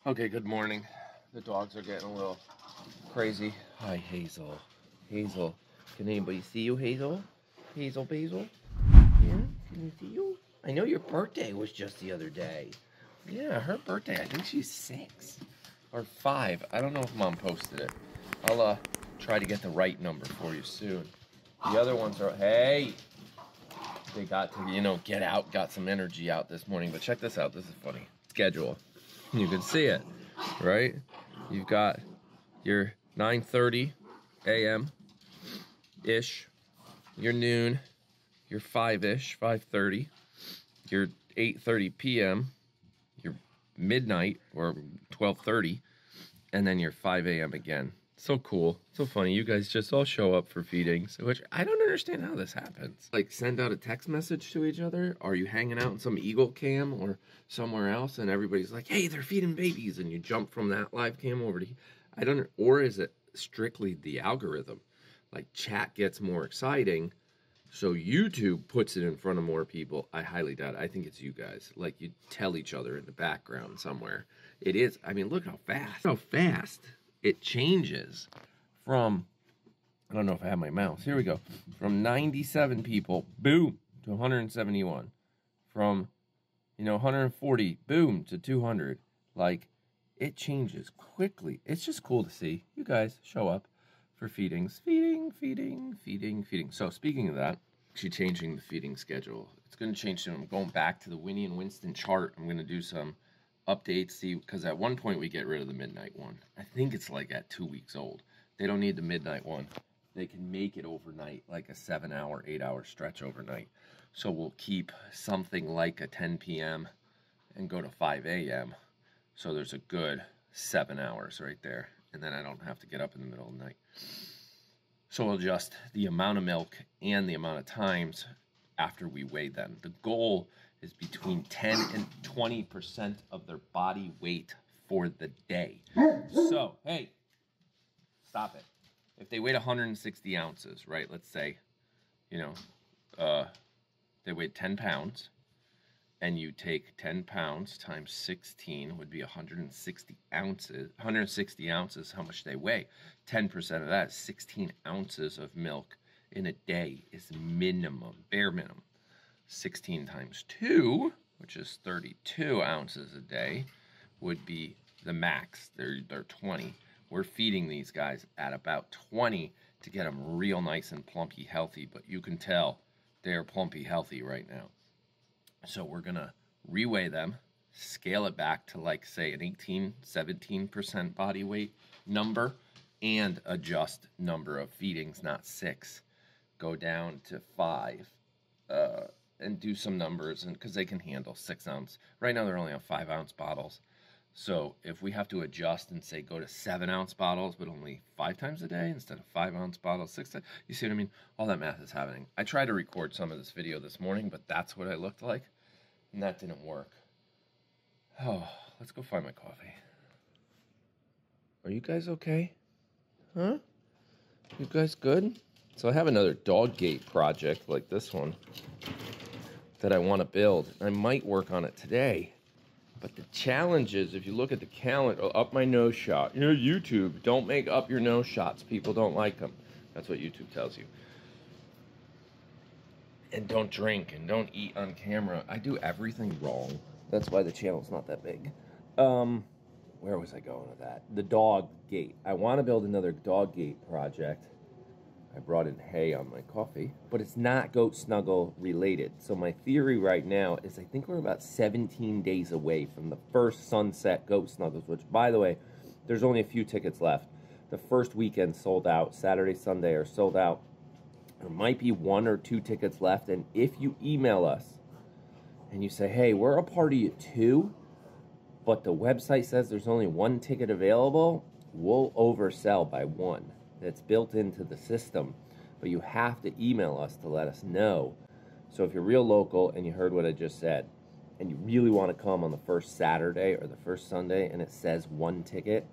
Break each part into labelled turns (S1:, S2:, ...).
S1: Okay, good morning. The dogs are getting a little crazy. Hi, Hazel. Hazel. Can anybody see you, Hazel? Hazel Basil? Yeah? Can we see you? I know your birthday was just the other day. Yeah, her birthday. I think she's 6 or 5. I don't know if Mom posted it. I'll try to get the right number for you soon. The other ones are, hey! They got to, get out, got some energy out this morning. But check this out. This is funny. Schedule. You can see it, right? You've got your 9:30 a.m.-ish, your noon, your 5-ish, 5:30, your 8:30 p.m., your midnight or 12:30, and then your 5 a.m. again. So cool, so funny. You guys just all show up for feedings, which I don't understand how this happens. Like, send out a text message to each other? Are you hanging out in some Eagle cam or somewhere else and everybody's like, hey, they're feeding babies, and you jump from that live cam over to, I don't know, or is it strictly the algorithm? Like, chat gets more exciting, so YouTube puts it in front of more people. I highly doubt it. I think it's you guys. Like, you tell each other in the background somewhere. It is, I mean, look how fast it changes from, I don't know if I have my mouse. Here we go. From 97 people, boom, to 171. From, 140, boom, to 200. Like, it changes quickly. It's just cool to see. You guys show up for feedings. Feeding. So, speaking of that, actually changing the feeding schedule. It's going to change soon. I'm going back to the Winnie and Winston chart. I'm going to do some updates, see, because at one point we get rid of the midnight one. I think it's like at 2 weeks old. They don't need the midnight one. They can make it overnight, like a 7-hour, 8-hour stretch overnight. So we'll keep something like a 10 p.m. and go to 5 a.m. So there's a good 7 hours right there. And then I don't have to get up in the middle of the night. So we'll adjust the amount of milk and the amount of times after we weigh them. The goal is between 10 and 20% of their body weight for the day. So, hey, stop it. If they weighed 160 ounces, right, let's say, they weighed 10 pounds, and you take 10 pounds times 16 would be 160 ounces. 160 ounces, how much they weigh. 10% of that is 16 ounces of milk in a day is minimum, bare minimum. 16 times 2, which is 32 ounces a day, would be the max. They're 20. We're feeding these guys at about 20 to get them real nice and plumpy healthy, but you can tell they're plumpy healthy right now. So we're going to reweigh them, scale it back to, like, say, an 17% body weight number, and adjust number of feedings, not 6. Go down to 5. And do some numbers, and because they can handle 6 ounce. Right now they're only on 5 ounce bottles. So if we have to adjust and say go to 7 ounce bottles, but only 5 times a day instead of 5 ounce bottles, 6 times, you see what I mean? All that math is happening. I tried to record some of this video this morning, but that's what I looked like, and that didn't work. Oh, let's go find my coffee. Are you guys okay? Huh? You guys good? So I have another dog gate project like this one that I want to build. I might work on it today. But the challenge is, if you look at the calendar, up my nose shot. YouTube, don't make up your nose shots. People don't like them. That's what YouTube tells you. And don't drink and don't eat on camera. I do everything wrong. That's why the channel's not that big. Where was I going with that? The dog gate. I want to build another dog gate project. I brought in hay on my coffee, but it's not Goat Snuggle related. So my theory right now is I think we're about 17 days away from the first Sunset Goat Snuggles, which, by the way, there's only a few tickets left. The first weekend sold out. Saturday, Sunday are sold out. There might be 1 or 2 tickets left, and if you email us and you say, hey, we're a party at 2, but the website says there's only 1 ticket available, we'll oversell by 1. That's built into the system, but you have to email us to let us know. So if you're real local and you heard what I just said, and you really want to come on the first Saturday or the first Sunday, and it says 1 ticket,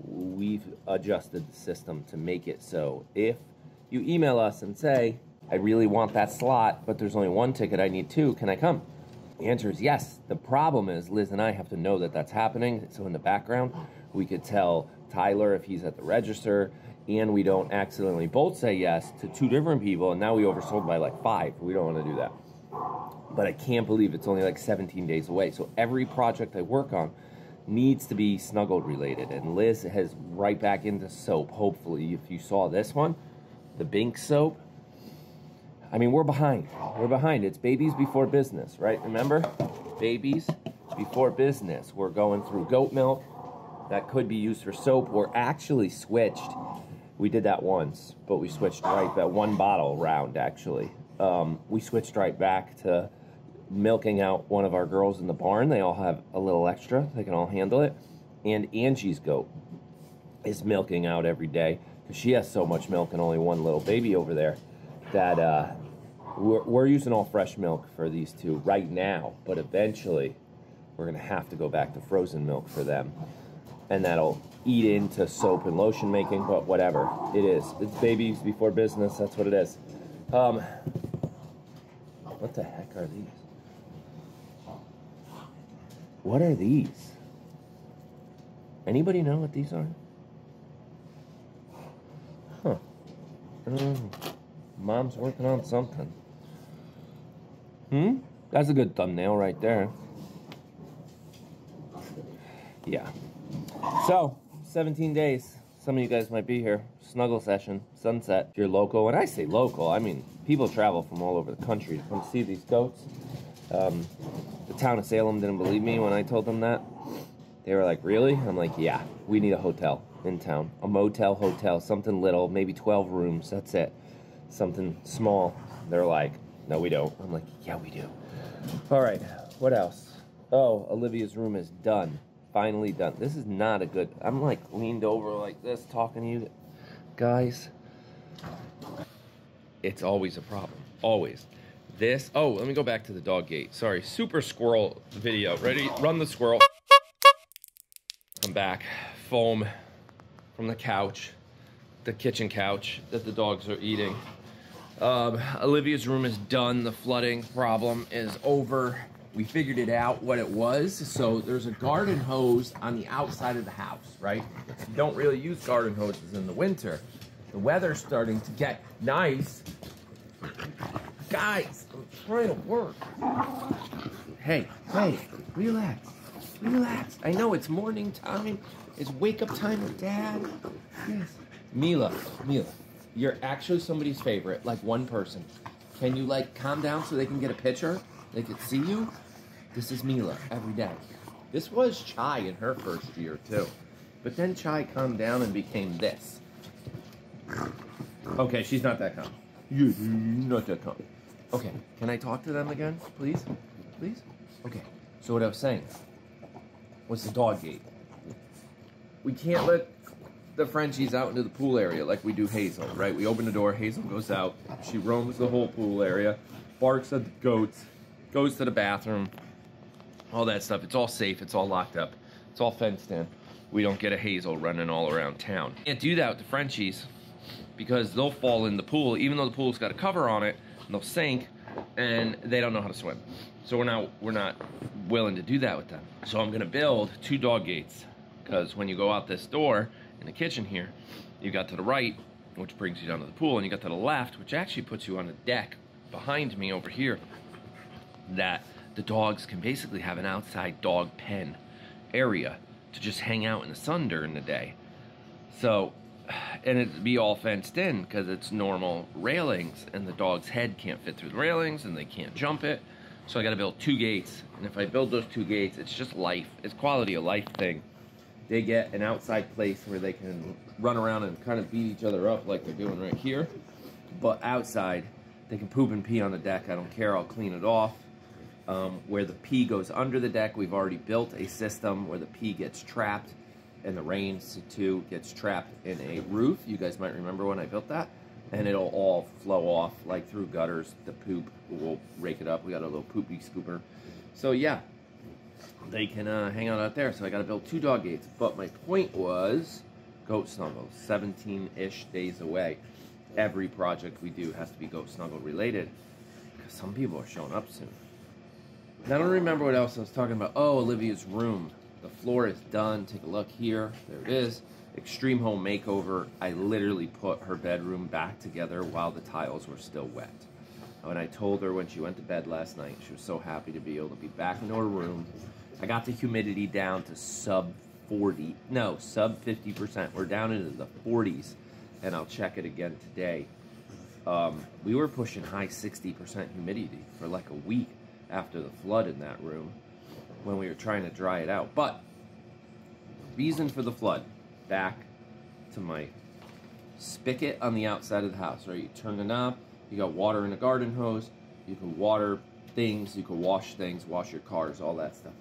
S1: we've adjusted the system to make it so if you email us and say, I really want that slot, but there's only 1 ticket, I need 2, can I come? The answer is yes. The problem is Liz and I have to know that that's happening. So in the background, we could tell Tyler if he's at the register, and we don't accidentally both say yes to 2 different people, and now we oversold by like 5. We don't want to do that. But I can't believe it's only like 17 days away. So every project I work on needs to be snuggled related. And Liz has right back into soap, hopefully. If you saw this one, the Bink soap, I mean, we're behind. We're behind. It's babies before business, right? Remember? Babies before business. We're going through goat milk that could be used for soap. We're actually switched. We did that once, but we switched right back, 1 bottle round, actually. We switched right back to milking out one of our girls in the barn. They all have a little extra. They can all handle it. And Angie's goat is milking out every day because she has so much milk and only one little baby over there that we're using all fresh milk for these 2 right now. But eventually, we're going to have to go back to frozen milk for them. And that'll eat into soap and lotion making, but whatever. It is. It's babies before business. That's what it is. What the heck are these? What are these? Anybody know what these are? Huh. Mom's working on something. That's a good thumbnail right there. Yeah. So, 17 days. Some of you guys might be here. Snuggle session, sunset. If you're local, and I say local, I mean people travel from all over the country to come see these goats. The town of Salem didn't believe me when I told them that. They were like, really? I'm like, yeah, we need a hotel in town. A motel, hotel, something little, maybe 12 rooms, that's it. Something small. They're like, no, we don't. I'm like, yeah, we do. All right, what else? Oh, Olivia's room is done. Finally done. This is not a good... I'm like leaned over like this talking to you guys. It's always a problem. Always. This... Oh, let me go back to the dog gate. Sorry. Super squirrel video. Ready? Run the squirrel. I'm back. Foam from the couch. The kitchen couch that the dogs are eating. Olivia's room is done. The flooding problem is over. We figured it out what it was. So there's a garden hose on the outside of the house, right? You don't really use garden hoses in the winter. The weather's starting to get nice. Guys, I'm trying to work. Hey, relax. Relax. I know it's morning time. It's wake up time with Dad. Yes. Mila, you're actually somebody's favorite, like one person. Can you like calm down so they can get a picture? They could see you? This is Mila every day. This was Chai in her first year too. But then Chai calmed down and became this. Okay, she's not that calm. You're not that calm. Okay, can I talk to them again, please? Please? Okay, so what I was saying was the dog gate. We can't let the Frenchies out into the pool area like we do Hazel, right? We open the door, Hazel goes out, she roams the whole pool area, barks at the goats, goes to the bathroom, all that stuff. It's all safe, it's all locked up, it's all fenced in. We don't get a Hazel running all around town. Can't do that with the Frenchies because they'll fall in the pool, even though the pool's got a cover on it, and they'll sink, and they don't know how to swim. So we're not willing to do that with them. So I'm gonna build 2 dog gates, because when you go out this door in the kitchen here, you got to the right, which brings you down to the pool, and you got to the left, which actually puts you on the deck behind me over here, that the dogs can basically have an outside dog pen area to just hang out in the sun during the day. So, and it'd be all fenced in because it's normal railings, and the dog's head can't fit through the railings, and they can't jump it. So I got to build 2 gates, and if I build those 2 gates, it's just life. It's quality of life thing. They get an outside place where they can run around and kind of beat each other up like they're doing right here. But outside, they can poop and pee on the deck. I don't care. I'll clean it off. Where the pee goes under the deck, we've already built a system where the pee gets trapped and the rain too gets trapped in a roof. You guys might remember when I built that. And it'll all flow off like through gutters. The poop, we'll rake it up. We got a little poopy scooper. So yeah, they can hang out there. So I got to build 2 dog gates. But my point was goat snuggle, 17-ish days away. Every project we do has to be goat snuggle related because some people are showing up soon. I don't remember what else I was talking about. Oh, Olivia's room. The floor is done. Take a look here. There it is. Extreme home makeover. I literally put her bedroom back together while the tiles were still wet. When I told her when she went to bed last night, she was so happy to be able to be back into her room. I got the humidity down to sub 50%. We're down into the 40s, and I'll check it again today. We were pushing high 60% humidity for like a week after the flood in that room when we were trying to dry it out. But the reason for the flood, back to my spigot on the outside of the house, right? You turn the knob, you got water in a garden hose, you can water things, you can wash things, wash your cars, all that stuff.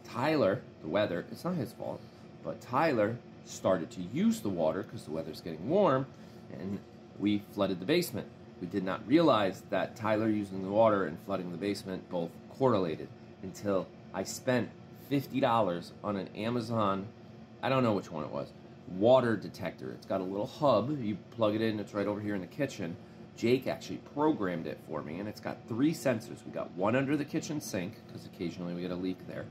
S1: Tyler, the weather, it's not his fault, but Tyler started to use the water because the weather's getting warm, and we flooded the basement. We did not realize that Tyler using the water and flooding the basement both correlated until I spent $50 on an Amazon, I don't know which one it was, water detector. It's got a little hub. You plug it in. It's right over here in the kitchen. Jake actually programmed it for me, and it's got 3 sensors. We got one under the kitchen sink, because occasionally we get a leak there.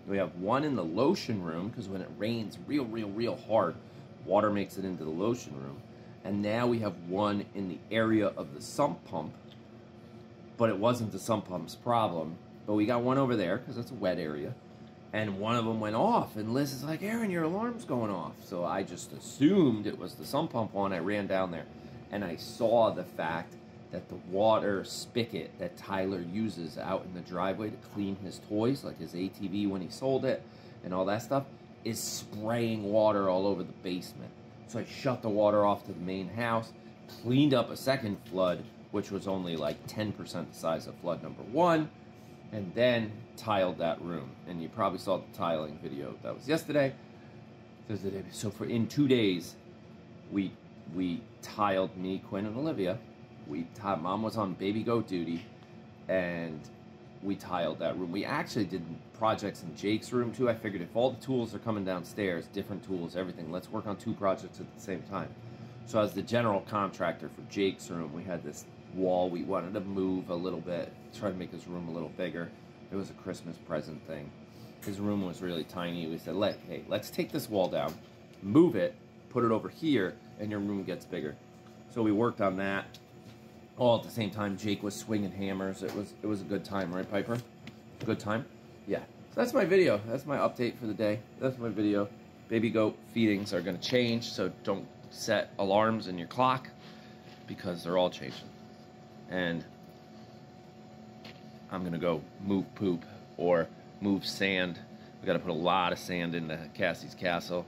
S1: We have one in the lotion room, because when it rains real hard, water makes it into the lotion room. And now we have one in the area of the sump pump, but it wasn't the sump pump's problem. But we got one over there, because it's a wet area. And one of them went off, and Liz is like, Aaron, your alarm's going off. So I just assumed it was the sump pump one. I ran down there, and I saw the fact that the water spigot that Tyler uses out in the driveway to clean his toys, like his ATV when he sold it, and all that stuff, is spraying water all over the basement. So I shut the water off to the main house, cleaned up a second flood, which was only like 10% the size of flood number 1, and then tiled that room. And you probably saw the tiling video. That was yesterday. So for in 2 days, we tiled, me, Quinn, and Olivia. Mom was on baby goat duty, and we tiled that room. We actually did projects in Jake's room too. I figured if all the tools are coming downstairs, different tools, everything, let's work on 2 projects at the same time. So as the general contractor for Jake's room, we had this wall we wanted to move a little bit, try to make his room a little bigger. It was a Christmas present thing. His room was really tiny. We said, hey, let's take this wall down, move it, put it over here, and your room gets bigger. So we worked on that. All at the same time, Jake was swinging hammers. It was a good time, right, Piper? Good time? Yeah. So that's my video. That's my update for the day. That's my video. Baby goat feedings are going to change, so don't set alarms in your clock because they're all changing. And I'm going to go move poop or move sand. We got to put a lot of sand into Cassie's castle.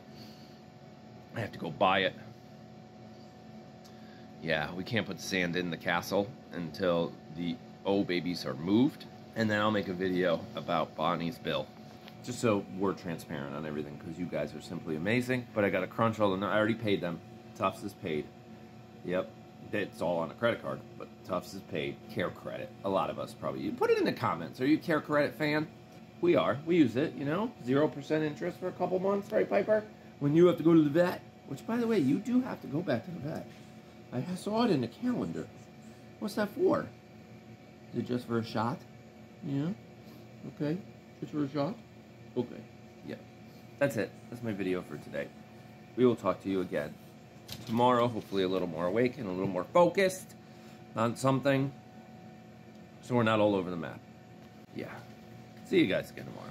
S1: I have to go buy it. Yeah, we can't put sand in the castle until the babies are moved. And then I'll make a video about Bonnie's bill. Just so we're transparent on everything, because you guys are simply amazing. But I got to crunch all the... I already paid them. Tufts is paid. Yep. It's all on a credit card, but Tufts is paid. Care Credit. A lot of us probably... You put it in the comments. Are you a Care Credit fan? We are. We use it, you know? 0% interest for a couple months, right, Piper? When you have to go to the vet. Which, by the way, you do have to go back to the vet. I saw it in the calendar. What's that for? Is it just for a shot? Yeah. Okay. Just for a shot? Okay. Yeah. That's it. That's my video for today. We will talk to you again tomorrow, hopefully a little more awake and a little more focused on something, so we're not all over the map. Yeah. See you guys again tomorrow.